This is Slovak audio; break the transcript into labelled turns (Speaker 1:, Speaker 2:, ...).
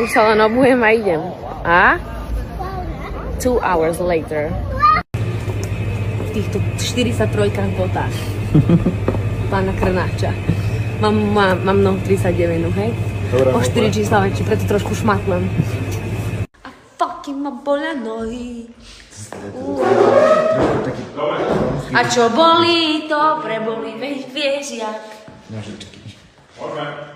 Speaker 1: Už sa len obujem a idem. A? 2 hours later. V týchto 43 botách. Pána Krnáča. Mám nohu 39, hej? O 4 čísla väčšie, preto trošku šmatlem. A fucking ma bolia nohy. A čo bolí, to prebolí, vieš jak.
Speaker 2: Nožičky.
Speaker 3: Môžeme.